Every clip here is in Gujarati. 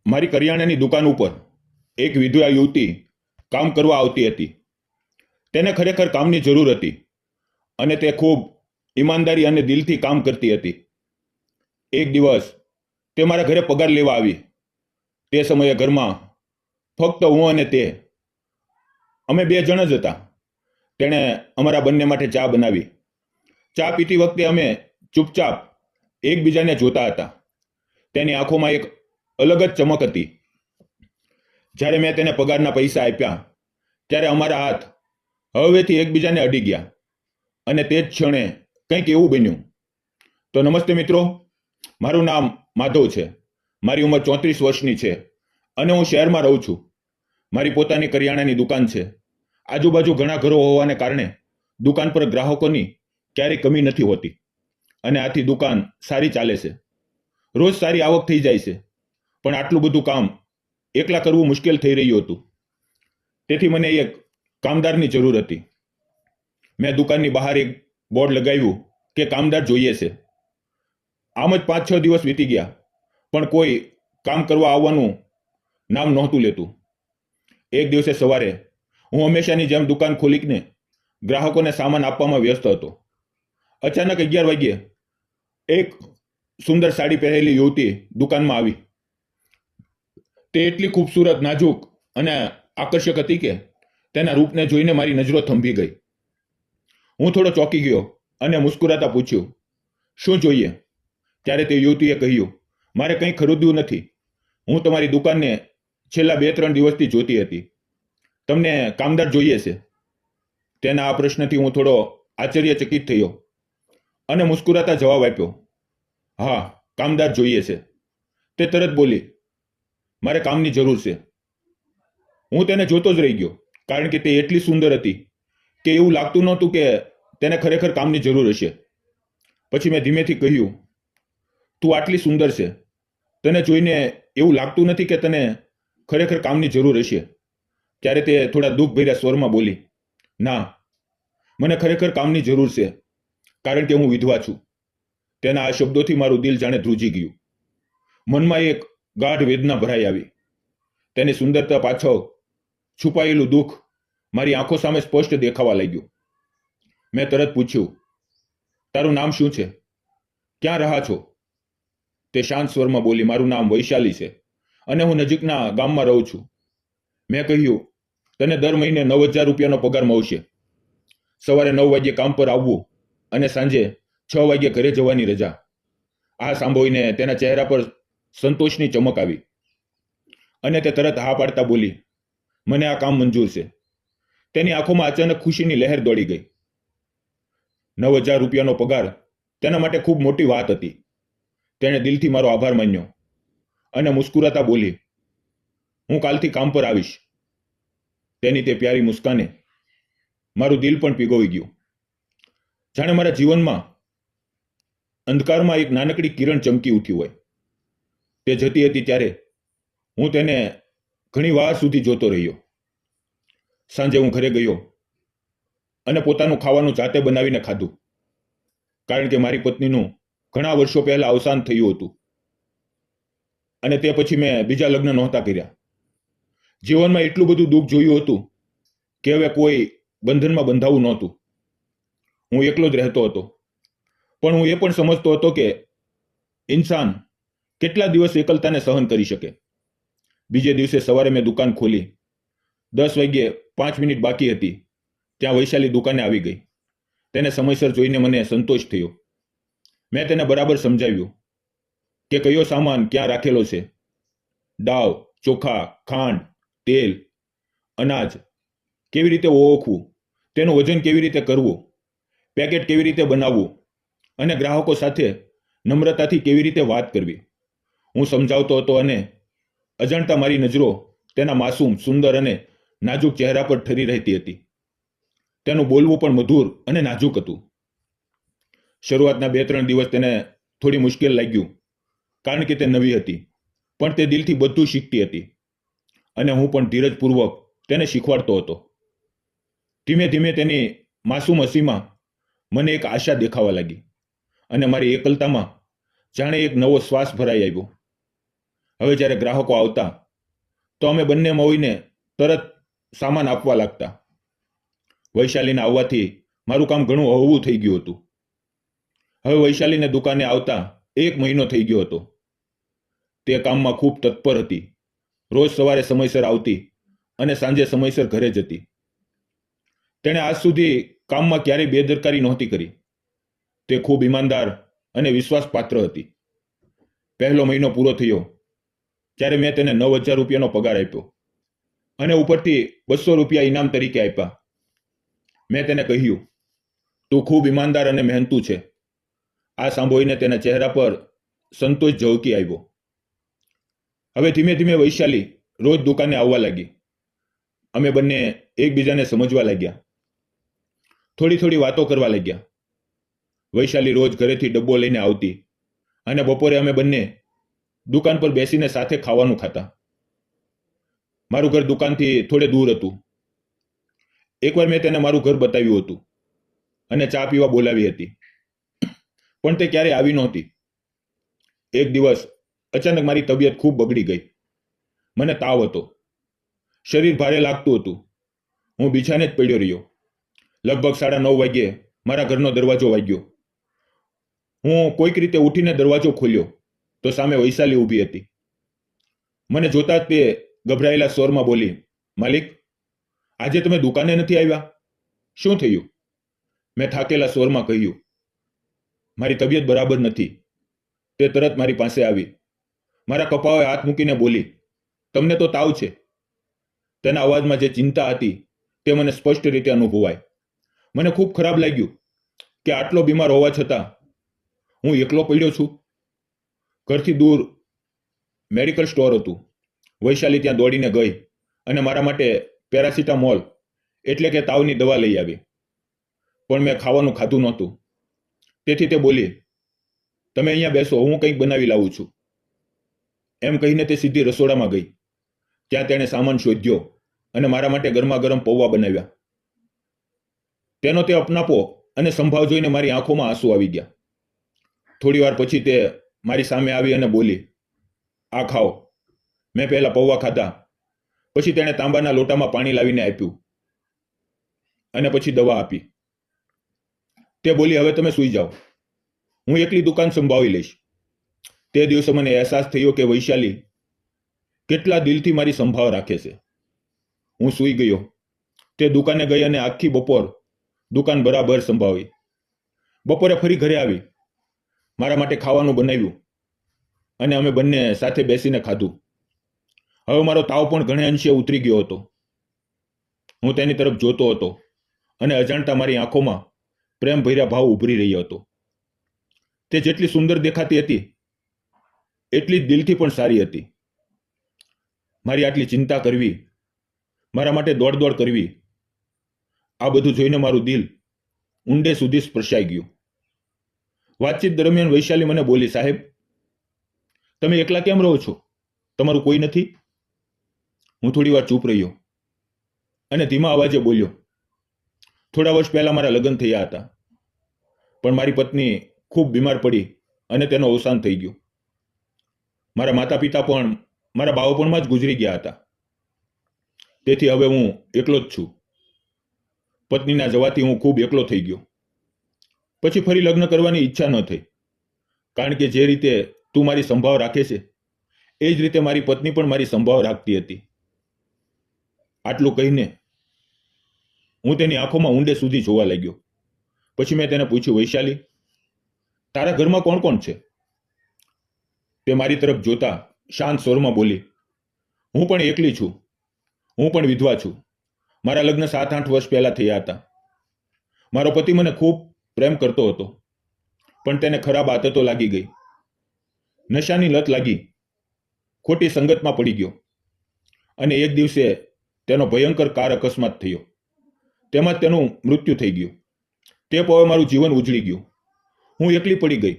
મારી કરિયાણાની દુકાન ઉપર એક વિધવા યુવતી કામ કરવા આવતી હતી. તેને ખરેખર કામની જરૂર હતી અને તે ખૂબ ઈમાનદારી અને દિલથી કામ કરતી હતી. એક દિવસ તે મારા ઘરે પગાર લેવા આવી. તે સમયે ઘરમાં ફક્ત હું અને તે, અમે બે જણ જ હતા. તેણે અમારા બંને માટે ચા બનાવી. ચા પીતી વખતે અમે ચૂપચાપ એકબીજાને જોતા હતા. તેની આંખોમાં એક અલગ જ ચમક હતી. જ્યારે મેં તેને પગારના પૈસા આપ્યા ત્યારે અમારા હાથ હવેથી એકબીજાને અડી ગયા અને તે જ ક્ષણે કંઈક એવું બન્યું. તો નમસ્તે મિત્રો, મારું નામ માધવ છે. મારી ઉંમર 34 વર્ષની છે અને હું શહેરમાં રહું છું. મારી પોતાની કરિયાણાની દુકાન છે. આજુબાજુ ઘણા ઘરો હોવાને કારણે દુકાન પર ગ્રાહકોની ક્યારેય કમી નથી હોતી અને આથી દુકાન સારી ચાલે છે. રોજ સારી આવક થઈ જાય છે, પણ આટલું બધું કામ એકલા કરવું મુશ્કેલ થઈ રહ્યું હતું. તેથી મને એક કામદારની જરૂર હતી. મેં દુકાનની બહાર એક બોર્ડ લગાવ્યું કે કામદાર જોઈએ છે. આમ જ 5-6 દિવસ વીતી ગયા, પણ કોઈ કામ કરવા આવવાનું નામ નહોતું લેતું. એક દિવસે સવારે હું હંમેશાની જેમ દુકાન ખોલીને ગ્રાહકોને સામાન આપવામાં વ્યસ્ત હતો. અચાનક 11 વાગ્યે એક સુંદર સાડી પહેરેલી યુવતી દુકાનમાં આવી. તે એટલી ખૂબસૂરત, નાજુક અને આકર્ષક હતી કે તેના રૂપને જોઈને મારી નજરો થંભી ગઈ. હું થોડો ચોંકી ગયો અને મુસ્કુરાતા પૂછ્યું, શું જોઈએ? ત્યારે તે યુવતીએ કહ્યું, મારે કંઈ ખરીદવું નથી. હું તમારી દુકાનને છેલ્લા 2-3 દિવસથી જોતી હતી. તમને કામદાર જોઈએ છે? તેના આ પ્રશ્નથી હું થોડો આશ્ચર્યચકિત થયો અને મુસ્કુરાતા જવાબ આપ્યો, હા, કામદાર જોઈએ છે. તે તરત બોલી, મારે કામની જરૂર છે. હું તેને જોતો જ રહી ગયો, કારણ કે તે એટલી સુંદર હતી કે એવું લાગતું નહોતું કે તેને ખરેખર કામની જરૂર હશે. પછી મેં ધીમેથી કહ્યું, તું આટલી સુંદર છે, તને જોઈને એવું લાગતું નથી કે તને ખરેખર કામની જરૂર હશે? ત્યારે તે થોડા દુઃખભર્યા સ્વરમાં બોલી, ના, મને ખરેખર કામની જરૂર છે, કારણ કે હું વિધવા છું. તેના આ શબ્દોથી મારું દિલ જાણે ધ્રુજી ગયું. મનમાં એક ગાઢ વેદના ભરાઈ આવી. તેની સુંદરતા પાછળ છુપાયેલું દુઃખ મારી આંખો સામે સ્પષ્ટ દેખાવા લાગ્યું. મેં તરત પૂછ્યું, તારું નામ શું છે? ક્યાં રહા છો? તે શાંત સ્વરમાં બોલી, મારું નામ વૈશાલી છે અને હું નજીકના ગામમાં રહું છું. મેં કહ્યું, તને દર મહિને 9,000 રૂપિયાનો પગાર મળશે. સવારે 9 વાગ્યે કામ પર આવવું અને સાંજે 6 વાગ્યે ઘરે જવાની રજા. આ સાંભળીને તેના ચહેરા પર સંતોષની ચમક આવી અને તે તરત હા પાડતા બોલી, મને આ કામ મંજૂર છે. તેની આંખોમાં અચાનક ખુશીની લહેર દોડી ગઈ. 9,000 રૂપિયાનો પગાર તેના માટે ખૂબ મોટી વાત હતી. તેણે દિલથી મારો આભાર માન્યો અને મુસ્કુરાતા બોલી, હું કાલથી કામ પર આવીશ. તેની તે પ્યારી મુસ્કાને મારું દિલ પણ પીગોવી ગયું. જાણે મારા જીવનમાં અંધકારમાં એક નાનકડી કિરણ ચમકી ઉઠી હોય. તે જતી હતી ત્યારે હું તેને ઘણી વાર સુધી જોતો રહ્યો. સાંજે હું ઘરે ગયો અને પોતાનું ખાવાનું જાતે બનાવીને ખાધું, કારણ કે મારી પત્નીનું ઘણા વર્ષો પહેલા અવસાન થયું હતું અને તે પછી મેં બીજા લગ્ન નહોતા કર્યા. જીવનમાં એટલું બધું દુઃખ જોયું હતું કે હવે કોઈ બંધનમાં બંધાવું નહોતું. હું એકલો જ રહેતો હતો, પણ હું એ પણ સમજતો હતો કે ઇન્સાન કેટલા દિવસ એકલતાને સહન કરી શકે. બીજે દિવસે સવારે મેં દુકાન ખોલી. 10 વાગ્યે 5 મિનિટ બાકી હતી ત્યાં વૈશાલી દુકાને આવી ગઈ. તેને સમયસર જોઈને મને સંતોષ થયો. મેં તેને બરાબર સમજાવ્યું કે કયો સામાન ક્યાં રાખેલો છે. દાળ, ચોખા, ખાંડ, તેલ, અનાજ કેવી રીતે ઓળખવું, તેનું વજન કેવી રીતે કરવું, પેકેટ કેવી રીતે બનાવવું અને ગ્રાહકો સાથે નમ્રતાથી કેવી રીતે વાત કરવી. હું સમજાવતો હતો અને અજાણતા મારી નજરો તેના માસૂમ, સુંદર અને નાજુક ચહેરા પર ઠરી રહેતી હતી. તેનું બોલવું પણ મધુર અને નાજુક હતું. શરૂઆતના 2-3 દિવસ તેને થોડી મુશ્કેલ લાગ્યું, કારણ કે તે નવી હતી, પણ તે દિલથી બધું શીખતી હતી અને હું પણ ધીરજપૂર્વક તેને શીખવાડતો હતો. ધીમે ધીમે તેની માસૂમ હસીમાં મને એક આશા દેખાવા લાગી અને મારી એકલતામાં જાણે એક નવો શ્વાસ ભરાઈ આવ્યો. હવે જ્યારે ગ્રાહકો આવતા તો અમે બંને મળીને તરત સામાન આપવા લાગતા. વૈશાલીના આવવાથી મારું કામ ઘણું હળવું થઈ ગયું હતું. હવે વૈશાલીને દુકાને આવતા 1 મહિનો થઈ ગયો હતો. તે કામમાં ખૂબ તત્પર હતી. રોજ સવારે સમયસર આવતી અને સાંજે સમયસર ઘરે જતી. તેણે આજ સુધી કામમાં ક્યારેય બેદરકારી નહોતી કરી. તે ખૂબ ઈમાનદાર અને વિશ્વાસપાત્ર હતી. પહેલો મહિનો પૂરો થયો ત્યારે મેં તેને 9,000 રૂપિયાનો પગાર આપ્યો અને ઉપરથી 200 રૂપિયા ઇનામ તરીકે આપ્યા. મેં તેને કહ્યું, તું ખૂબ ઈમાનદાર અને મહેનતુ છે. આ સાંભળીને તેના ચહેરા પર સંતોષ ઝળકી આવ્યો. હવે ધીમે ધીમે વૈશાલી રોજ દુકાને આવવા લાગી. અમે બંને એકબીજાને સમજવા લાગ્યા. થોડી થોડી વાતો કરવા લાગ્યા. વૈશાલી રોજ ઘરેથી ડબ્બો લઈને આવતી અને બપોરે અમે બંને દુકાન પર બેસીને સાથે ખાવાનું ખાતા. મારું ઘર દુકાનથી થોડે દૂર હતું. એકવાર મેં તેને મારું ઘર બતાવ્યું હતું અને ચા પીવા બોલાવી હતી, પણ તે ક્યારેય આવી નહોતી. એક દિવસ અચાનક મારી તબિયત ખૂબ બગડી ગઈ. મને તાવ હતો. શરીર ભારે લાગતું હતું. હું બિછાને જ પડ્યો રહ્યો. લગભગ 9:30 વાગ્યે મારા ઘરનો દરવાજો વાગ્યો. હું કોઈક રીતે ઉઠીને દરવાજો ખોલ્યો તો સામે વૈશાલી ઊભી હતી. મને જોતા જ તે ગભરાયેલા સ્વરમાં બોલી, માલિક, આજે તમે દુકાને નથી આવ્યા? શું થયું? મેં થાકેલા સ્વરમાં કહ્યું, મારી તબિયત બરાબર નથી. તે તરત મારી પાસે આવી. મારા કપાળે હાથ મૂકીને બોલી, તમને તો તાવ છે. તેના અવાજમાં જે ચિંતા હતી તે મને સ્પષ્ટ રીતે અનુભવાય. મને ખૂબ ખરાબ લાગ્યું કે આટલો બીમાર હોવા છતાં હું એકલો પડ્યો છું. ઘરથી દૂર મેડિકલ સ્ટોર હતું. વૈશાલી ત્યાં દોડીને ગઈ અને મારા માટે પેરાસિટામોલ એટલે કે તાવની દવા લઈ આવી. પણ મેં ખાવાનું ખાધું નહોતું. તેથી તે બોલી, તમે અહીંયા બેસો, હું કંઈક બનાવી લાવું છું. એમ કહીને તે સીધી રસોડામાં ગઈ. ત્યાં તેણે સામાન શોધ્યો અને મારા માટે ગરમા ગરમ પૌવા બનાવ્યા. તેનો તે અપનાપો અને સંભાવ જોઈને મારી આંખોમાં આંસુ આવી ગયા. થોડી વાર પછી તે મારી સામે આવી અને બોલી, આ ખાઓ. મેં પહેલા પૌવા ખાધા. પછી તેણે તાંબાના લોટામાં પાણી લાવીને આપ્યું અને પછી દવા આપી. તે બોલી, હવે તમે સૂઈ જાઓ, હું એકલી દુકાન સંભાળી લઈશ. તે દિવસે મને અહેસાસ થયો કે વૈશાલી કેટલા દિલથી મારી સંભાળ રાખે છે. હું સૂઈ ગયો. તે દુકાને ગઈ અને આખી બપોર દુકાન બરાબર સંભાળી. બપોરે ફરી ઘરે આવી, મારા માટે ખાવાનું બનાવ્યું અને અમે બંને સાથે બેસીને ખાધું. હવે મારો તાવ પણ ઘણે અંશે ઉતરી ગયો હતો. હું તેની તરફ જોતો હતો અને અજાણતા મારી આંખોમાં પ્રેમ ભર્યા ભાવ ઉભરી રહ્યો હતો. તે જેટલી સુંદર દેખાતી હતી એટલી જ દિલથી પણ સારી હતી. મારી આટલી ચિંતા કરવી, મારા માટે દોડ કરવી, આ બધું જોઈને મારું દિલ ઊંડે સુધી સ્પર્શાઈ ગયું. વાતચીત દરમિયાન વૈશાલી મને બોલી, સાહેબ, તમે એકલા કેમ રહો છો? તમારું કોઈ નથી? હું થોડી વાર ચૂપ રહ્યો અને ધીમા અવાજે બોલ્યો, થોડા વર્ષ પહેલા મારા લગ્ન થયા હતા, પણ મારી પત્ની ખૂબ બીમાર પડી અને તેનું અવસાન થઈ ગયું. મારા માતા પિતા પણ મારા બાળપણમાં જ ગુજરી ગયા હતા. તેથી હવે હું એકલો જ છું. પત્નીના જવાથી હું ખૂબ એકલો થઈ ગયો. પછી ફરી લગ્ન કરવાની ઈચ્છા ન થઈ, કારણ કે જે રીતે તું મારી સંભાળ રાખે છે એ જ રીતે મારી પત્ની પણ મારી સંભાળ રાખતી હતી. આટલું કહીને હું તેની આંખોમાં ઊંડે સુધી જોવા લાગ્યો. પછી મેં તેને પૂછ્યું, વૈશાલી, તારા ઘરમાં કોણ કોણ છે? તે મારી તરફ જોતા શાંત સ્વરમાં બોલી, હું પણ એકલી છું. હું પણ વિધવા છું. મારા લગ્ન 7-8 વર્ષ પહેલા થયા હતા. મારો પતિ મને ખૂબ પ્રેમ કરતો હતો, પણ તેને ખરાબ આદતો લાગી ગઈ. નશાની લત લાગી. ખોટી સંગતમાં પડી ગયો અને એક દિવસે તેનો ભયંકર કાર અકસ્માત થયો. તેમાં તેનું મૃત્યુ થઈ ગયું. તે પવે મારું જીવન ઉજળી ગયું. હું એકલી પડી ગઈ,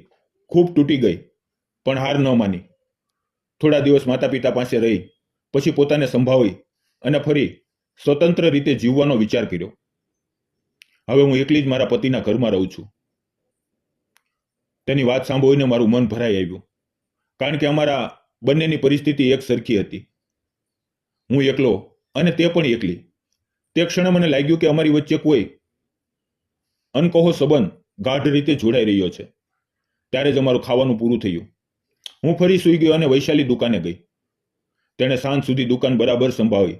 ખૂબ તૂટી ગઈ, પણ હાર ન માની. થોડા દિવસ માતા પિતા પાસે રહી, પછી પોતાને સંભાળી અને ફરી સ્વતંત્ર રીતે જીવવાનો વિચાર કર્યો. હવે હું એકલી જ મારા પતિના ઘરમાં રહું છું. તેની વાત સાંભળીને મારું મન ભરાઈ આવ્યું, કારણ કે અમારા બંનેની પરિસ્થિતિ એક સરખી હતી. હું એકલો અને તે પણ એકલી. તે ક્ષણે મને લાગ્યું કે અમારી વચ્ચે કોઈ અનકહો સંબંધ ગાઢ રીતે જોડાઈ રહ્યો છે. ત્યારે જ અમારું ખાવાનું પૂરું થયું. હું ફરી સૂઈ ગયો અને વૈશાલી દુકાને ગઈ. તેણે સાંજ સુધી દુકાન બરાબર સંભાળી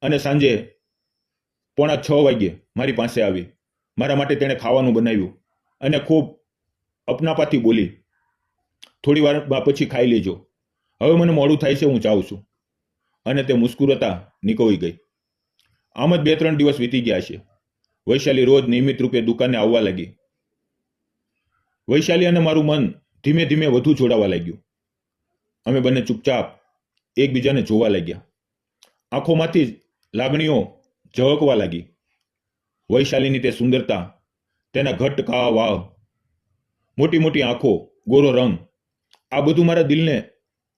અને સાંજે 5:45 વાગ્યે મારી પાસે આવી. મારા માટે તેણે ખાવાનું બનાવ્યું અને ખૂબ અપનાપાથી બોલી, થોડી વાર પછી ખાઈ લેજો, હવે મને મોડું થાય છે, હું જાઉં છું. અને તે મુસ્કુરાતા નીકળી ગઈ. આમ જ 2-3 દિવસ વીતી ગયા છે. વૈશાલી રોજ નિયમિત રૂપે દુકાને આવવા લાગી. વૈશાલી અને મારું મન ધીમે ધીમે વધુ જોડાવા લાગ્યું. અમે બંને ચૂપચાપ એકબીજાને જોવા લાગ્યા. આંખોમાંથી લાગણીઓ ઝળકવા લાગી. વૈશાલીની તે સુંદરતા, તેના ઘટ્ટ કાળા વાળ, મોટી મોટી આંખો, ગોરો રંગ, આ બધું મારા દિલને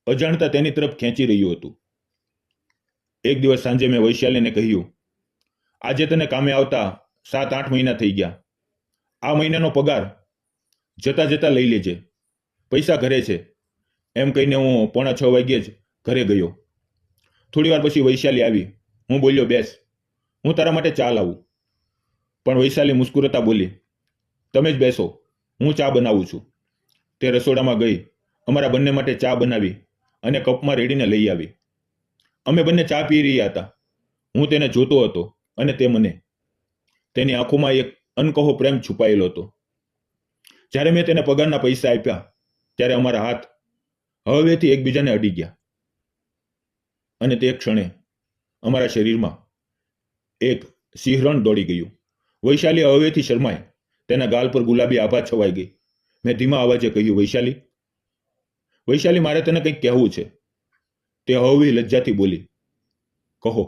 અજાણતા તેની તરફ ખેંચી રહ્યું હતું. એક દિવસ સાંજે મેં વૈશાલીને કહ્યું, આજે તને કામે આવતા 7-8 મહિના થઈ ગયા. આ મહિનાનો પગાર જતા જતા લઈ લેજે, પૈસા ઘરે છે. એમ કહીને હું 5:45 વાગ્યે જ ઘરે ગયો. થોડી વાર પછી વૈશાલી આવી. હું બોલ્યો, બેસ, હું તારા માટે ચા લાવું. પણ વૈશાલી મુસ્કુરાતા બોલી, તમે જ બેસો, હું ચા બનાવું છું. તે રસોડામાં ગઈ, અમારા બંને માટે ચા બનાવી અને કપમાં રેડીને લઈ આવી. અમે બંને ચા પી રહ્યા હતા. હું તેને જોતો હતો અને તે મને. તેની આંખોમાં એક અનકહો પ્રેમ છુપાયેલો હતો. જ્યારે મેં તેને પગારના પૈસા આપ્યા ત્યારે અમારા હાથ હળવેથી એકબીજાને અડી ગયા અને તે ક્ષણે અમારા શરીરમાં એક સિંહરણ દોડી ગયું. વૈશાલી હળવેથી શરમાઈ. તેના ગાલ પર ગુલાબી આભા છવાઈ ગઈ. મેં ધીમા અવાજે કહ્યું, વૈશાલી, વૈશાલી, મારે તને કંઈક કહેવું છે. તે હળવી લજ્જાથી બોલી, કહો.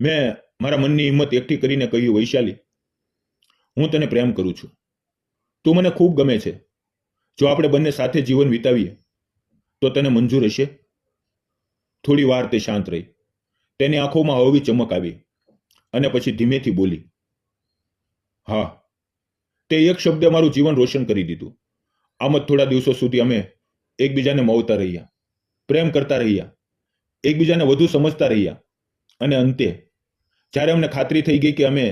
મેં મારા મનની હિંમત એકઠી કરીને કહ્યું, વૈશાલી, હું તને પ્રેમ કરું છું. તું મને ખૂબ ગમે છે. જો આપણે બંને સાથે જીવન વિતાવીએ તો તને મંજૂર હશે? થોડી વાર તે શાંત રહી. તેની આંખોમાં હળવી ચમક આવી અને પછી ધીમેથી બોલી, હા. તે એક શબ્દે મારું જીવન રોશન કરી દીધું. આમ જ થોડા દિવસો સુધી અમે એકબીજાને મળતા રહ્યા, પ્રેમ કરતા રહ્યા, એકબીજાને વધુ સમજતા રહ્યા અને અંતે જ્યારે અમને ખાતરી થઈ ગઈ કે અમે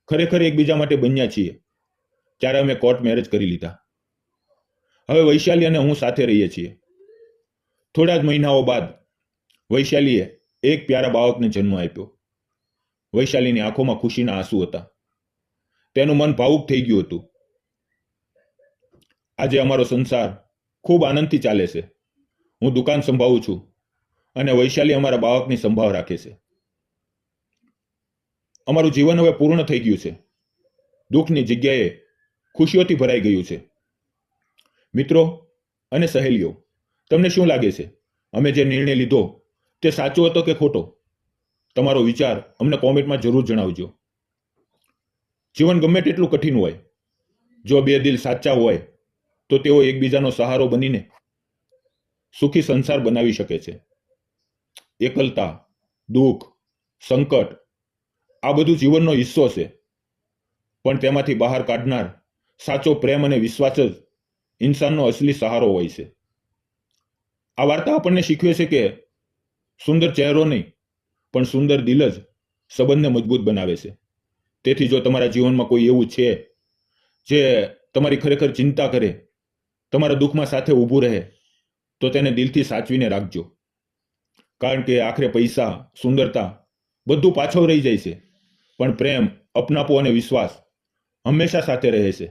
ખરેખર એકબીજા માટે બન્યા છીએ, ત્યારે અમે કોર્ટ મેરેજ કરી લીધા. હવે વૈશાલી અને હું સાથે રહીએ છીએ. થોડા જ મહિનાઓ બાદ વૈશાલીએ એક પ્યારા બાળકને જન્મ આપ્યો. વૈશાલીની આંખોમાં ખુશીના આંસુ હતા. તેનું મન ભાવુક થઈ ગયું હતું. આજે અમારો સંસાર ખૂબ આનંદથી ચાલે છે. હું દુકાન સંભાળું છું અને વૈશાલી અમારા બાળકની સંભાળ રાખે છે. અમારું જીવન હવે પૂર્ણ થઈ ગયું છે. દુઃખની જગ્યાએ ખુશીઓથી ભરાઈ ગયું છે. મિત્રો અને સહેલીઓ, તમને શું લાગે છે? અમે જે નિર્ણય લીધો તે સાચો હતો કે ખોટો? તમારો વિચાર અમને કોમેન્ટમાં જરૂર જણાવજો. જીવન ગમે તેટલું કઠિન હોય, જો બે દિલ સાચા હોય તો તેઓ એકબીજાનો સહારો બનીને સુખી સંસાર બનાવી શકે છે. એકલતા, દુઃખ, સંકટ, આ બધું જીવનનો હિસ્સો છે. પણ તેમાંથી બહાર કાઢનાર સાચો પ્રેમ અને વિશ્વાસ જ ઇન્સાનનો અસલી સહારો હોય છે. આ વાર્તા આપણને શીખવે છે કે સુંદર ચહેરો નહીં, પણ સુંદર દિલ જ સંબંધને મજબૂત બનાવે છે. તેથી જો તમારા જીવનમાં કોઈ એવું છે જે તમારી ખરેખર ચિંતા કરે, તમારા દુઃખમાં સાથે ઊભું રહે, તો તેને દિલથી સાચવીને રાખજો. કારણ કે આખરે પૈસા, સુંદરતા બધું પાછળ રહી જાય છે, પણ પ્રેમ, અપનાપો અને વિશ્વાસ હંમેશા સાથે રહે છે.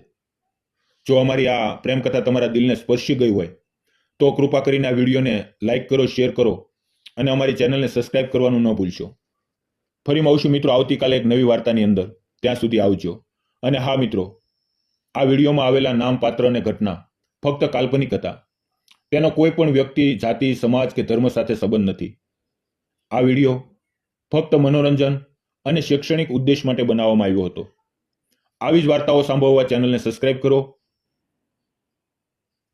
જો અમારી આ પ્રેમ કથા તમારા દિલને સ્પર્શી ગઈ હોય તો કૃપા કરીને આ વિડીયોને લાઈક કરો, શેર કરો અને અમારી ચેનલને સબસ્ક્રાઇબ કરવાનું ન ભૂલશો. ફરી મળશું મિત્રો આવતીકાલે એક નવી વાર્તાની અંદર. ત્યાં સુધી આવજો. અને હા મિત્રો, આ વિડીયોમાં આવેલા નામ, પાત્ર અને ઘટના ફક્ત કાલ્પનિક હતા. તેનો કોઈ પણ વ્યક્તિ, જાતિ, સમાજ કે ધર્મ સાથે સંબંધ નથી. આ વિડીયો ફક્ત મનોરંજન અને શૈક્ષણિક ઉદ્દેશ માટે બનાવવામાં આવ્યો હતો. આવી જ વાર્તાઓ સાંભળવા ચેનલને સબસ્ક્રાઇબ કરો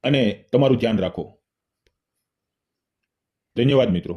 અને તમારું ધ્યાન રાખો. ધન્યવાદ મિત્રો.